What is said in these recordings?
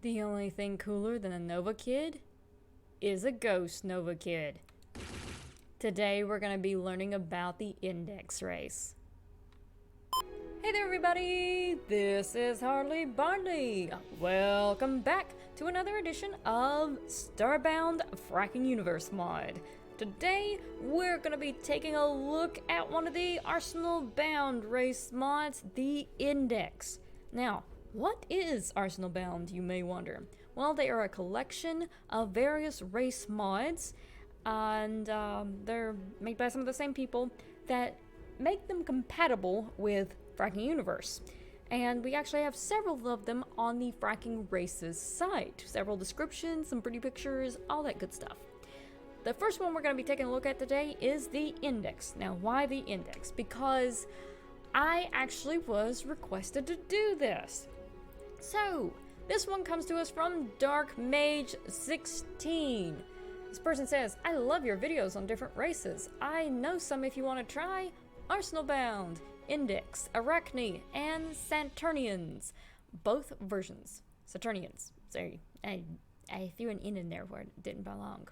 The only thing cooler than a NOVAKID is a GHOST Novakid. Today we're going to be learning about the Indix race. Hey there everybody, this is Hardly Barnley. Welcome back to another edition of Starbound Frackin Universe mod. Today we're going to be taking a look at one of the Arsenalbound race mods, the Indix. Now, what is Arsenalbound, you may wonder? Well, they are a collection of various race mods, and they're made by some of the same people that make them compatible with Frackin Universe. And we actually have several of them on the Frackin Races site. Several descriptions, some pretty pictures, all that good stuff. The first one we're going to be taking a look at today is the Indix. Now, why the Indix? Because I actually was requested to do this. So, this one comes to us from Dark Mage 16. This person says, I love your videos on different races. I know some if you want to try. Arsenalbound, Indix, Arachne, and Saturnians. Both versions. Saturnians. Sorry, I threw an in there where it didn't belong.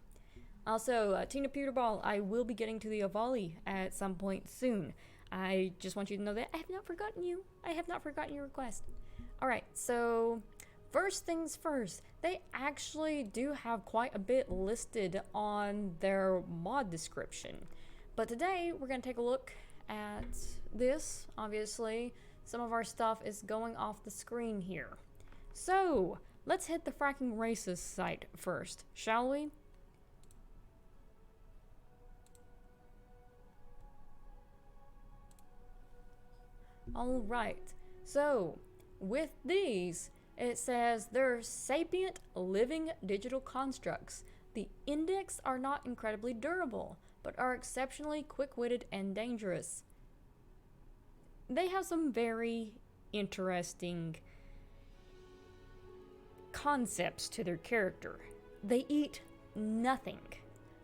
Also, Tina Pewterball, I will be getting to the Avali at some point soon. I just want you to know that I have not forgotten you. I have not forgotten your request. Alright, so first things first, they actually do have quite a bit listed on their mod description. But today, we're going to take a look at this. Obviously, some of our stuff is going off the screen here. So, let's hit the Frackin Races site first, shall we? Alright, so with these, it says they're sapient living digital constructs. The Indix are not incredibly durable, but are exceptionally quick-witted and dangerous. They have some very interesting concepts to their character. They eat nothing.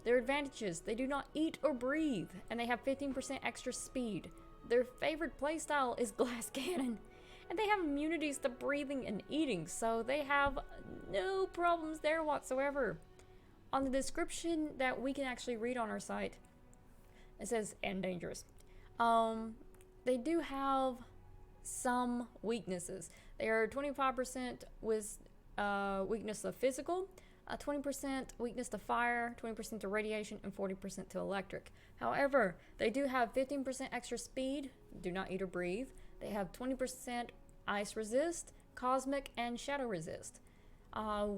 Their advantages, they do not eat or breathe, and they have 15% extra speed. Their favorite playstyle is glass cannon, and they have immunities to breathing and eating, so they have no problems there whatsoever. On the description that we can actually read on our site, it says, and dangerous. They do have some weaknesses. They are 25% with weakness of physical, 20% weakness to fire, 20% to radiation, and 40% to electric. However, they do have 15% extra speed, do not eat or breathe. They have 20% ice resist, cosmic, and shadow resist.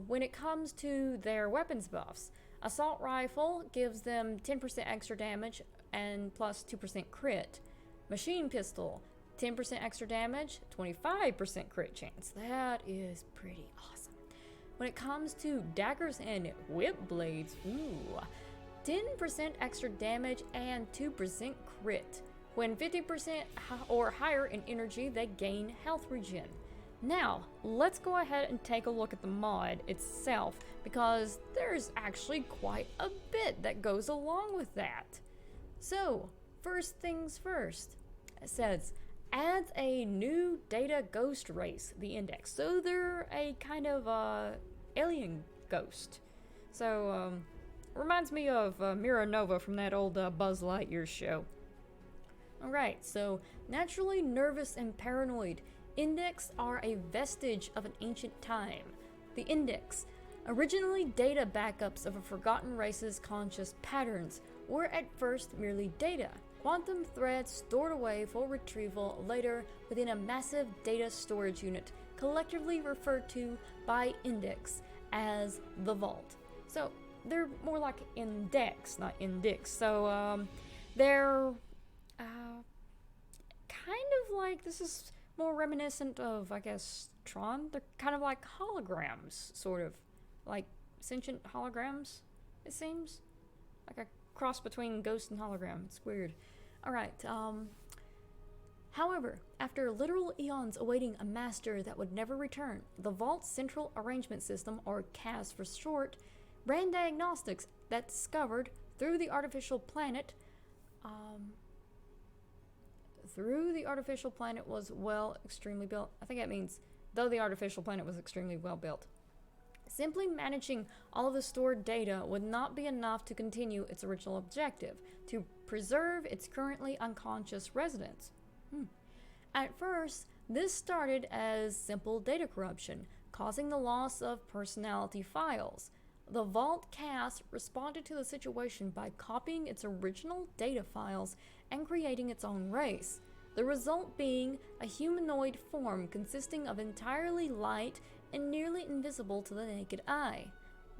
When it comes to their weapons buffs, assault rifle gives them 10% extra damage and plus 2% crit. Machine pistol, 10% extra damage, 25% crit chance. That is pretty awesome. When it comes to daggers and whip blades, 10% extra damage and 2% crit. When 50% or higher in energy, they gain health regen. Now, let's go ahead and take a look at the mod itself, because there's actually quite a bit that goes along with that. So, first things first, it says, adds a new data ghost race, the Indix. So they're a kind of alien ghost. So, reminds me of Mira Nova from that old Buzz Lightyear show. Alright, so naturally nervous and paranoid, Indix are a vestige of an ancient time. The Indix, originally data backups of a forgotten race's conscious patterns, were at first merely data, quantum threads stored away for retrieval later within a massive data storage unit, collectively referred to by Indix as the Vault. So they're more like Index, not Indix. So they're kind of like, this is more reminiscent of, I guess, Tron. They're kind of like holograms, sort of. Like sentient holograms, it seems. Like a cross between ghost and hologram. It's weird. Alright, however, after literal eons awaiting a master that would never return, the Vault's Central Arrangement System, or CAS for short, ran diagnostics that discovered through the artificial planet was extremely built. I think that means though the artificial planet was extremely well built. Simply managing all of the stored data would not be enough to continue its original objective, to preserve its currently unconscious residents. At first, this started as simple data corruption, causing the loss of personality files. The Vault cast responded to the situation by copying its original data files and creating its own race, the result being a humanoid form consisting of entirely light and nearly invisible to the naked eye.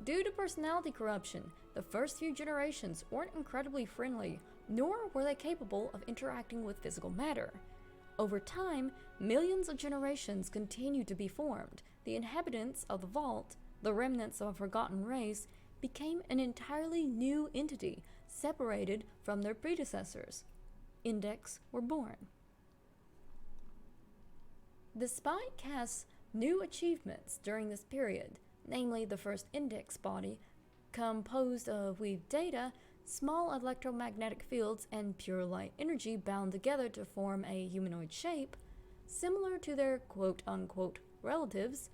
Due to personality corruption, the first few generations weren't incredibly friendly, nor were they capable of interacting with physical matter. Over time, millions of generations continued to be formed. The inhabitants of the Vault, the remnants of a forgotten race, became an entirely new entity, separated from their predecessors. Indix were born. Despite Cast's new achievements during this period, namely the first Indix body, composed of weaved data, small electromagnetic fields, and pure light energy bound together to form a humanoid shape, similar to their quote-unquote relatives,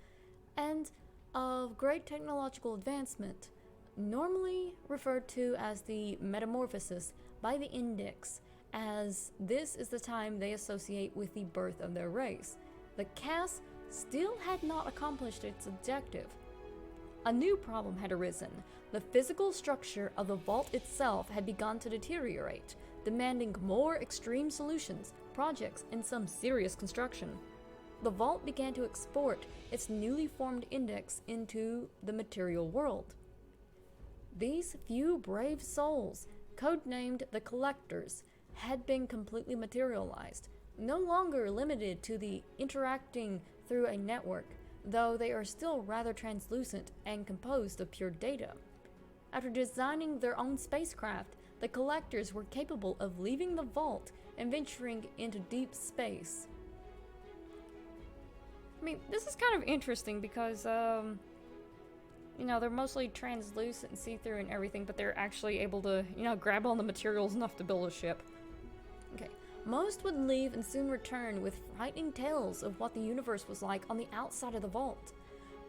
and of great technological advancement, normally referred to as the metamorphosis by the Indix, as this is the time they associate with the birth of their race. The cast still had not accomplished its objective. A new problem had arisen. The physical structure of the Vault itself had begun to deteriorate, demanding more extreme solutions, projects, and some serious construction. The Vault began to export its newly formed Indix into the material world. These few brave souls, codenamed the Collectors, had been completely materialized, no longer limited to the interacting through a network, though they are still rather translucent and composed of pure data. After designing their own spacecraft, the Collectors were capable of leaving the Vault and venturing into deep space. I mean, this is kind of interesting because, you know, they're mostly translucent and see-through and everything, but they're actually able to, you know, grab all the materials enough to build a ship. Okay. Most would leave and soon return with frightening tales of what the universe was like on the outside of the Vault.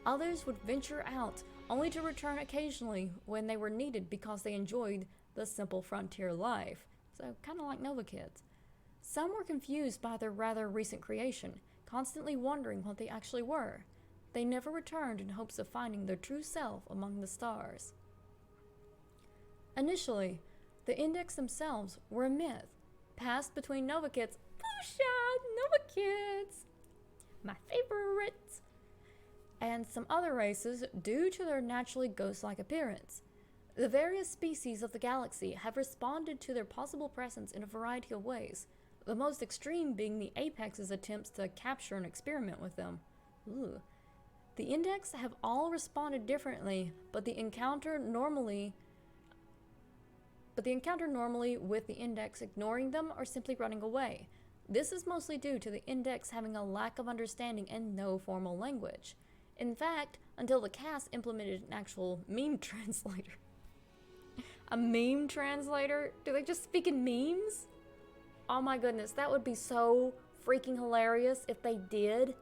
Others would venture out, only to return occasionally when they were needed because they enjoyed the simple frontier life. So, kind of like NOVAKIDS. Some were confused by their rather recent creation, constantly wondering what they actually were. They never returned in hopes of finding their true self among the stars. Initially, the Indix themselves were a myth, passed between NOVAKIDS, NOVAKIDS, my favorites, and some other races due to their naturally ghost-like appearance. The various species of the galaxy have responded to their possible presence in a variety of ways, the most extreme being the Apex's attempts to capture and experiment with them. Ooh. The Indix have all responded differently, but the encounter normally with the Indix ignoring them or simply running away. This is mostly due to the Indix having a lack of understanding and no formal language. In fact, until the cast implemented an actual meme translator. A meme translator? Do they just speak in memes? Oh my goodness, that would be so freaking hilarious if they did.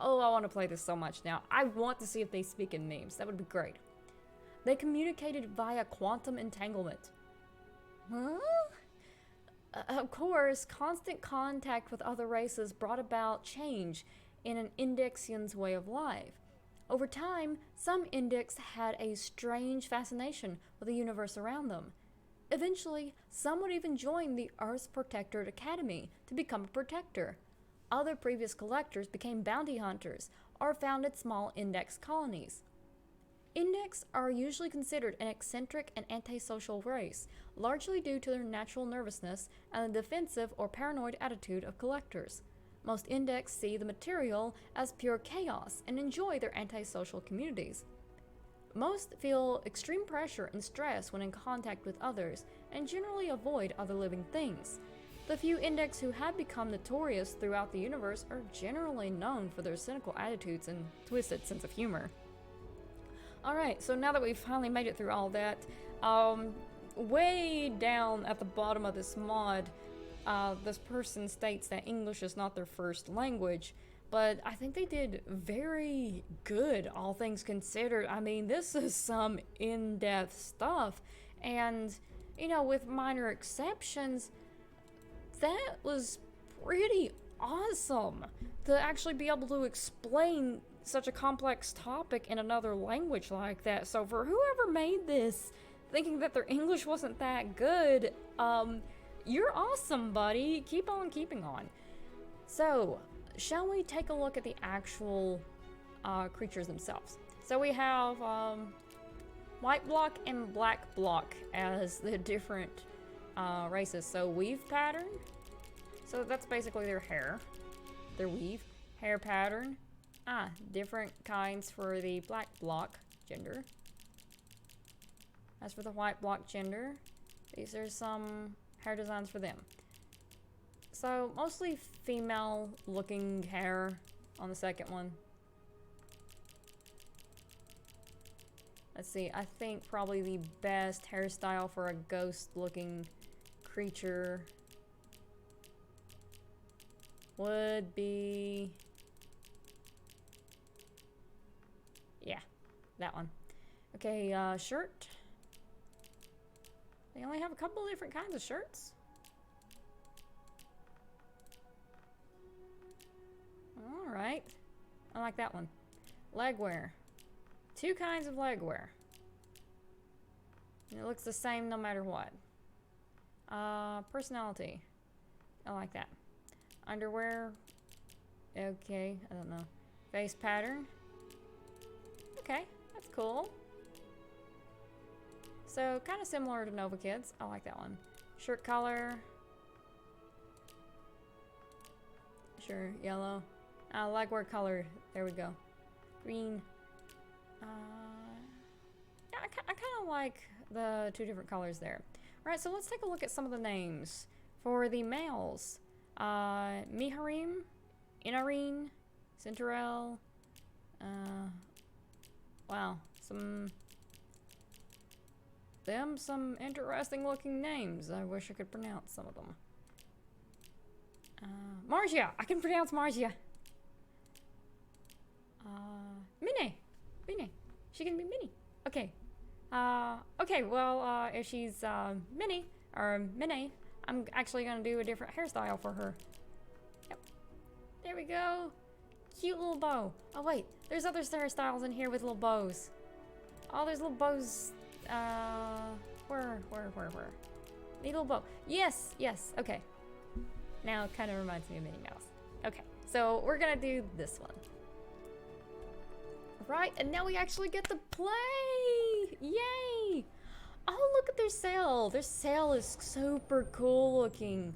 Oh, I want to play this so much now. I want to see if they speak in memes. That would be great. They communicated via quantum entanglement. Huh? Of course, constant contact with other races brought about change in an Indixian's way of life. Over time, some Indix had a strange fascination with the universe around them. Eventually, some would even join the Earth's Protectorate Academy to become a protector. Other previous collectors became bounty hunters or founded small Indix colonies. Indix are usually considered an eccentric and antisocial race, largely due to their natural nervousness and the defensive or paranoid attitude of collectors. Most Indix see the material as pure chaos and enjoy their antisocial communities. Most feel extreme pressure and stress when in contact with others and generally avoid other living things. The few Indix who have become notorious throughout the universe are generally known for their cynical attitudes and twisted sense of humor. Alright, so now that we've finally made it through all that, way down at the bottom of this mod, this person states that English is not their first language, but I think they did very good, all things considered. I mean, this is some in-depth stuff, and, you know, with minor exceptions, that was pretty awesome to actually be able to explain such a complex topic in another language like that. So for whoever made this, thinking that their English wasn't that good, you're awesome, buddy. Keep on keeping on. So, shall we take a look at the actual creatures themselves? So we have white block and black block as the different races. So weave pattern, so that's basically their hair, their weave, hair pattern. Different kinds for the black block gender. As for the white block gender, these are some hair designs for them. So mostly female looking hair on the second one. Let's see, I think probably the best hairstyle for a ghost looking creature would be, yeah, that one. Okay, shirt. They only have a couple different kinds of shirts. Alright. I like that one. Leg wear. 2 kinds of leg wear. And it looks the same no matter what. Personality. I like that. Underwear. Okay, I don't know. Face pattern. Okay, that's cool. So, kind of similar to NOVAKIDS. I like that one. Shirt color. Sure, yellow. Legwear color. There we go. Green. Yeah, I kind of like the 2 different colors there. Alright, so let's take a look at some of the names. For the males. Miharim, Inarine, Cinderelle. Wow, some interesting looking names. I wish I could pronounce some of them. Margia, I can pronounce Margia. Mine, she can be Minnie. Okay. Okay, well, if she's, Minnie, or Minnie, I'm actually gonna do a different hairstyle for her. Yep. There we go. Cute little bow. Oh, wait, there's other hairstyles in here with little bows. Oh, there's little bows, where? Need a little bow. Yes, okay. Now it kind of reminds me of Minnie Mouse. Okay, so we're gonna do this one. Right, and now we actually get to play! Yay! Oh, look at their sail. Their sail is super cool looking.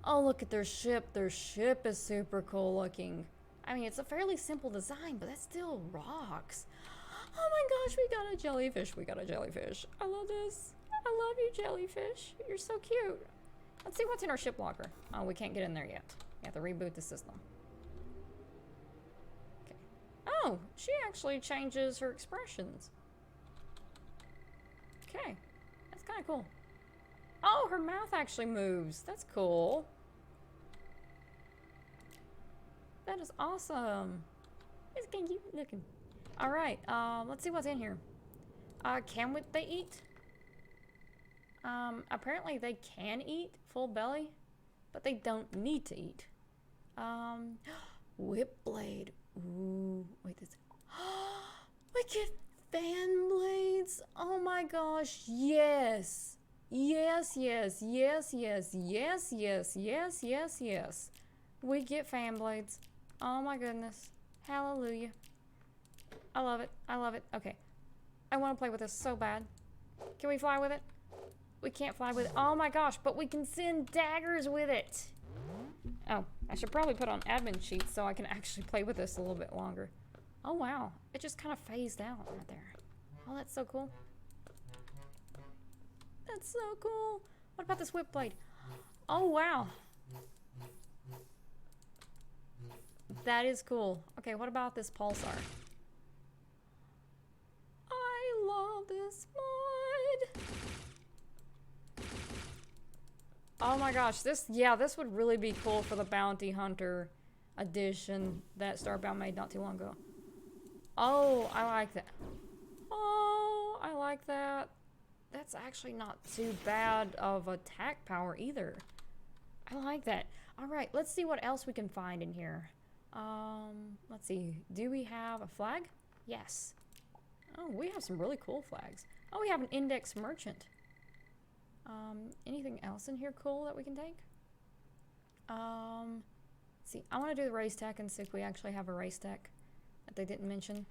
Oh, look at their ship. Their ship is super cool looking. I mean, it's a fairly simple design, but that still rocks. Oh my gosh, we got a jellyfish. I love this. I love you, jellyfish. You're so cute. Let's see what's in our ship locker. Oh, we can't get in there yet. We have to reboot the system. Okay. Oh, she actually changes her expressions. Okay. That's kind of cool. Oh, her mouth actually moves. That's cool. That is awesome. It's kind of cute looking. Alright, let's see what's in here. Can they eat? Apparently they can eat full belly, but they don't need to eat. Whip blade. Ooh, wait, this. We get fan blades. Oh my gosh, yes. Yes. We get fan blades. Oh my goodness. Hallelujah. I love it. Okay. I want to play with this so bad. Can we fly with it? We can't fly with it. Oh my gosh, but we can send daggers with it. Oh, I should probably put on admin sheets so I can actually play with this a little bit longer. Oh wow, it just kind of phased out right there. Oh, that's so cool. That's so cool. What about this whip blade? Oh wow. That is cool. Okay, what about this pulsar? I love this mod. Oh my gosh, this would really be cool for the bounty hunter addition that Starbound made not too long ago. Oh, I like that. Oh, I like that. That's actually not too bad of attack power either. I like that. Alright, let's see what else we can find in here. Let's see. Do we have a flag? Yes. Oh, we have some really cool flags. Oh, we have an Index merchant. Anything else in here cool that we can take? Let's see. I want to do the race tech and see if we actually have a race tech that they didn't mention.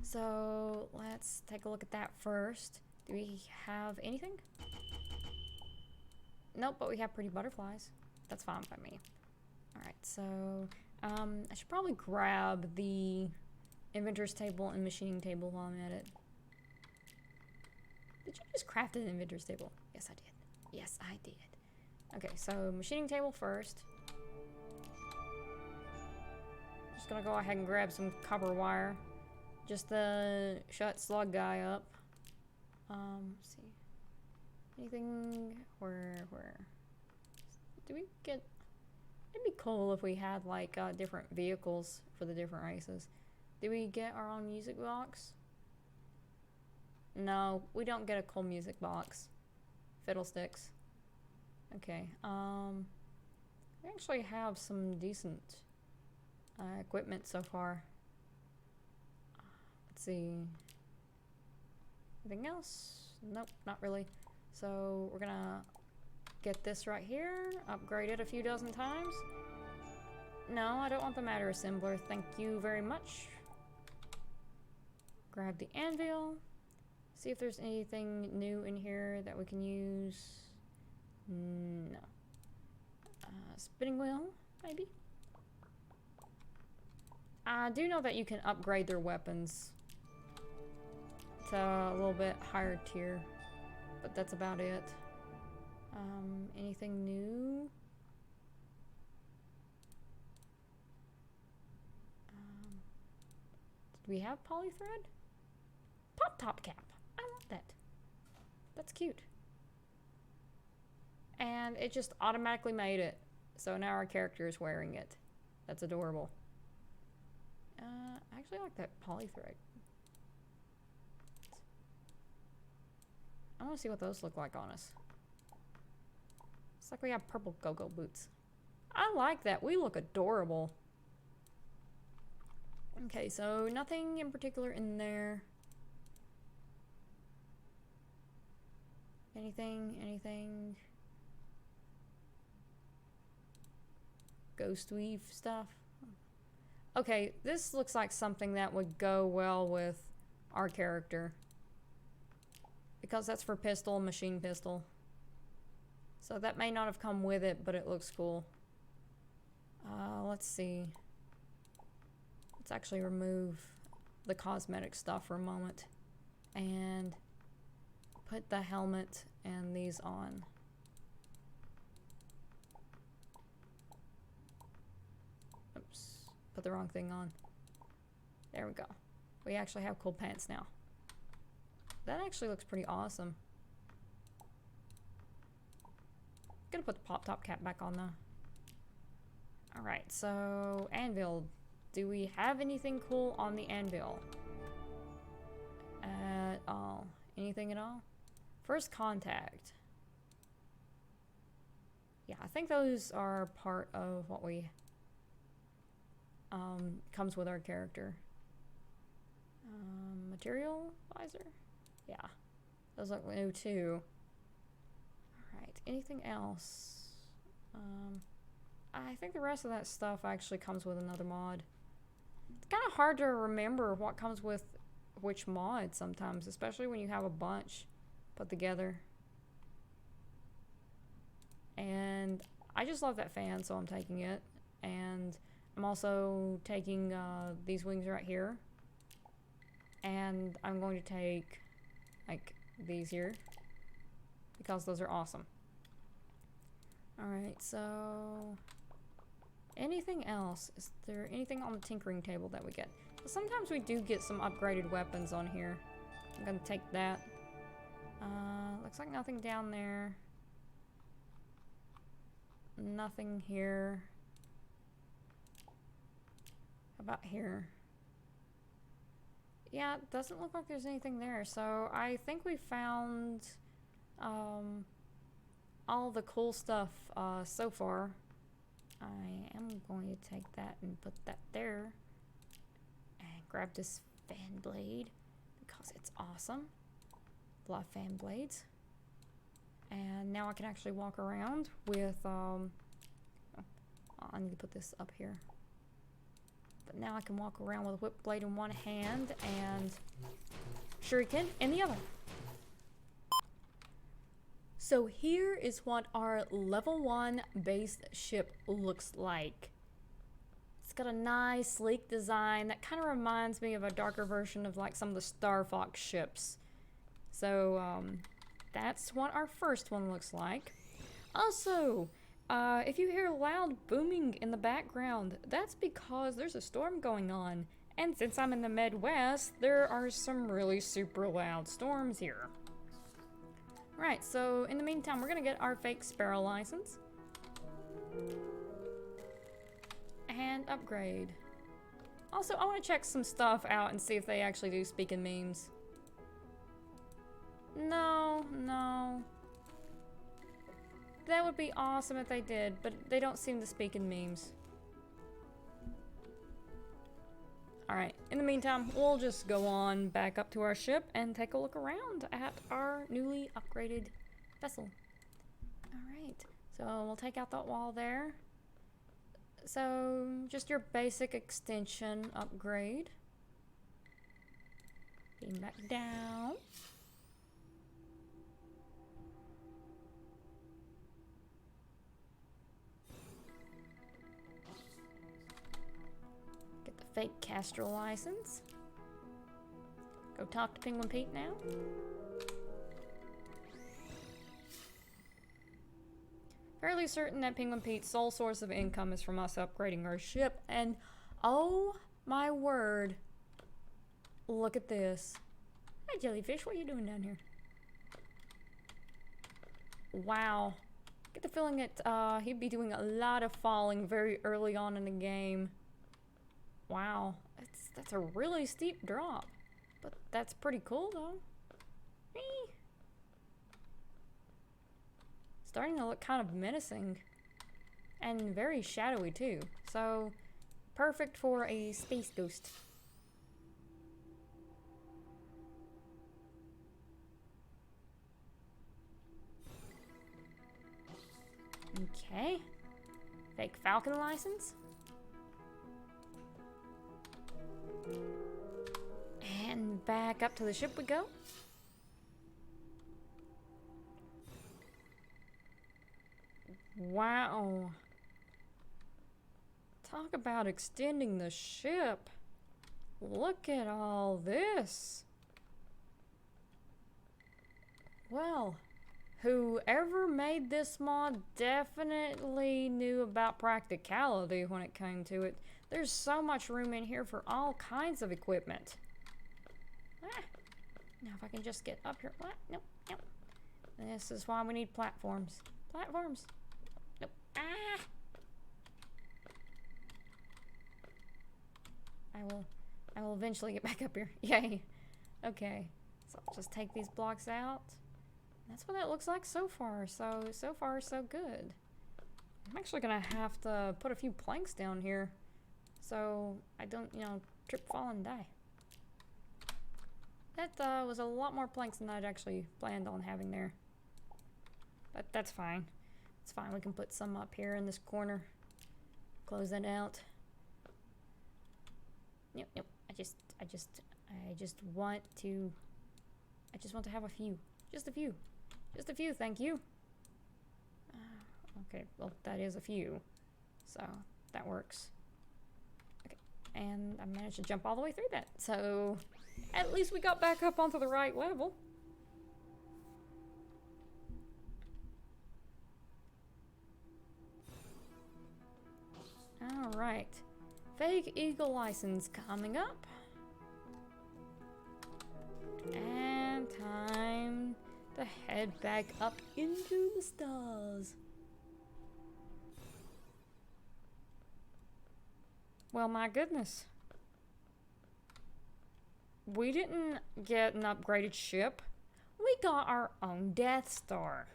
So, let's take a look at that first. Do we have anything? Nope, but we have pretty butterflies. That's fine by me. Alright, so I should probably grab the inventor's table and machining table while I'm at it. Did you just craft an inventor's table? Yes, I did. Yes, I did. Okay, so machining table first. Just gonna go ahead and grab some copper wire. Just to shut slug guy up. Let's see. Anything where do we get? It'd be cool if we had like different vehicles for the different races. Do we get our own music box? No, we don't get a cool music box. Fiddlesticks. Okay. We actually have some decent equipment so far. Let's see. Anything else? Nope, not really. So we're gonna get this right here, upgrade it a few dozen times. No, I don't want the matter assembler. Thank you very much. Grab the anvil. See if there's anything new in here that we can use. No. Spinning wheel, maybe? I do know that you can upgrade their weapons to a little bit higher tier, but that's about it. Anything new? Do we have polythread? Pop top cap. I want that. That's cute. And it just automatically made it. So now our character is wearing it. That's adorable. I actually like that polythread. I want to see what those look like on us. It's like we have purple go-go boots. I like that. We look adorable. Okay, so nothing in particular in there. Anything? Ghost weave stuff. Okay, this looks like something that would go well with our character. Because that's for pistol, machine pistol. So that may not have come with it, but it looks cool. Let's see. Let's actually remove the cosmetic stuff for a moment. And put the helmet and these on. Oops. Put the wrong thing on. There we go. We actually have cool pants now. That actually looks pretty awesome. Gonna put the pop top cap back on though. Alright, so anvil. Do we have anything cool on the anvil? At all? Anything at all? First contact. Yeah, I think those are part of what we comes with our character. Material visor? Yeah. Those look new too. Alright, anything else? I think the rest of that stuff actually comes with another mod. It's kind of hard to remember what comes with which mod sometimes, especially when you have a bunch put together. And I just love that fan, so I'm taking it. And I'm also taking these wings right here. And I'm going to take like these here because those are awesome. Alright, so anything else? Is there anything on the tinkering table that we get? Sometimes we do get some upgraded weapons on here. I'm gonna take that. Looks like nothing down there. Nothing here. About here? Yeah, it doesn't look like there's anything there. So I think we found all the cool stuff so far. I am going to take that and put that there. And grab this fan blade because it's awesome. Love fan blades. And now I can actually walk around with, I need to put this up here. But now I can walk around with a whip blade in one hand and shuriken in the other. So here is what our level 1 base ship looks like. It's got a nice sleek design that kind of reminds me of a darker version of like some of the Star Fox ships. So that's what our first one looks like. Also, if you hear loud booming in the background, that's because there's a storm going on. And since I'm in the Midwest, there are some really super loud storms here. Right, so in the meantime, we're gonna get our fake sparrow license. And upgrade. Also, I want to check some stuff out and see if they actually do speak in memes. No. That would be awesome if they did, but they don't seem to speak in memes. Alright, in the meantime, we'll just go on back up to our ship and take a look around at our newly upgraded vessel. Alright, so we'll take out that wall there. So, just your basic extension upgrade. Beam back down. Fake Castrol license. Go talk to Penguin Pete now. Fairly certain that Penguin Pete's sole source of income is from us upgrading our ship, and oh my word, look at this. Hi Jellyfish, what are you doing down here? Wow. Get the feeling that he'd be doing a lot of falling very early on in the game. Wow, that's a really steep drop, but that's pretty cool though. Starting to look kind of menacing and very shadowy too, so perfect for a space ghost. Okay, fake Falcon license. And back up to the ship we go. Wow. Talk about extending the ship. Look at all this. Well, whoever made this mod definitely knew about practicality when it came to it. There's so much room in here for all kinds of equipment. Now if I can just get up here. What? Nope. This is why we need platforms. Platforms. Nope. I will eventually get back up here. Yay. Okay. So I'll just take these blocks out. That's what it looks like so far. So far so good. I'm actually gonna have to put a few planks down here so I don't, trip, fall, and die. That was a lot more planks than I'd actually planned on having there. But that's fine. It's fine. We can put some up here in this corner. Close that out. Yep. I just want to have a few. Just a few. Thank you. Okay. Well, that is a few. So that works. Okay. And I managed to jump all the way through that. So at least we got back up onto the right level. Alright. Fake Eagle license coming up. And time to head back up into the stars. Well, my goodness. We didn't get an upgraded ship. We got our own Death Star.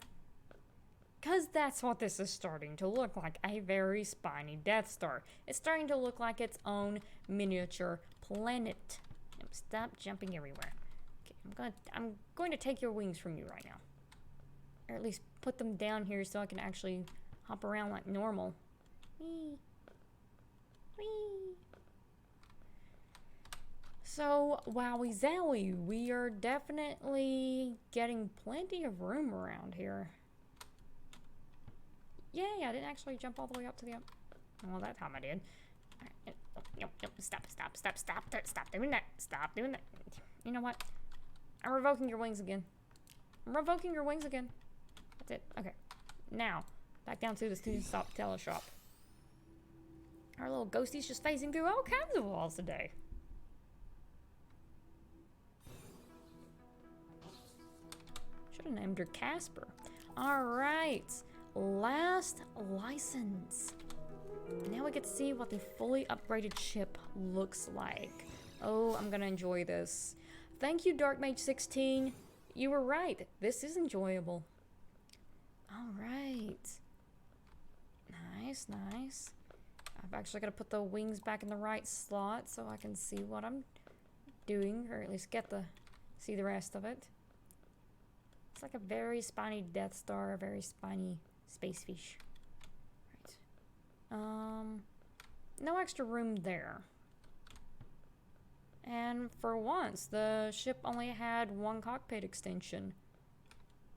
Because that's what this is starting to look like. A very spiny Death Star. It's starting to look like its own miniature planet. Stop jumping everywhere. Okay, I'm going to take your wings from you right now. Or at least put them down here so I can actually hop around like normal. Whee! Whee! So, wowie zowie, we are definitely getting plenty of room around here. Yay, I didn't actually jump all the way up to the up. Well, that time I did. Alright, nope, stop doing that. Stop doing that. You know what? I'm revoking your wings again. That's it. Okay. Now, back down to the student stop teleshop. Our little ghostie's just phasing through all kinds of walls today. Should have named her Casper. Alright. Last license. Now we get to see what the fully upgraded ship looks like. Oh, I'm gonna enjoy this. Thank you, Dark Mage 16. You were right. This is enjoyable. Alright. Nice, nice. I've actually got to put the wings back in the right slot so I can see what I'm doing, or at least see the rest of it. It's like a very spiny Death Star, a very spiny space fish. Right. No extra room there. And for once, the ship only had one cockpit extension.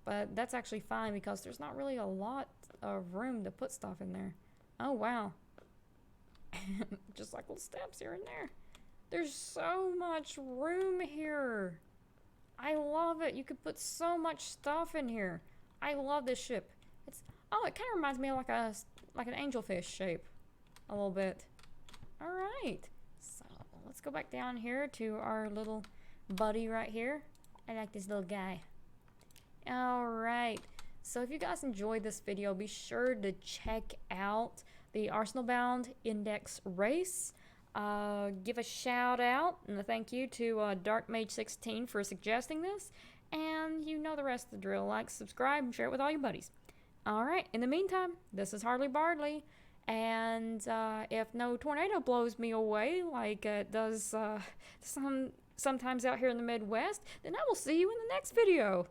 But that's actually fine because there's not really a lot of room to put stuff in there. Oh, wow. Just like little steps here and there. There's so much room here. I love it. You could put so much stuff in here. I love this ship. It kind of reminds me of like an angelfish shape, a little bit. All right. So let's go back down here to our little buddy right here. I like this little guy. All right. So if you guys enjoyed this video, be sure to check out the Arsenalbound Index race. Give a shout out and a thank you to Dark Mage 16 for suggesting this. And you know the rest of the drill. Like, subscribe, and share it with all your buddies. Alright, in the meantime, this is Hardly Bardly. And if no tornado blows me away like it does sometimes out here in the Midwest, then I will see you in the next video.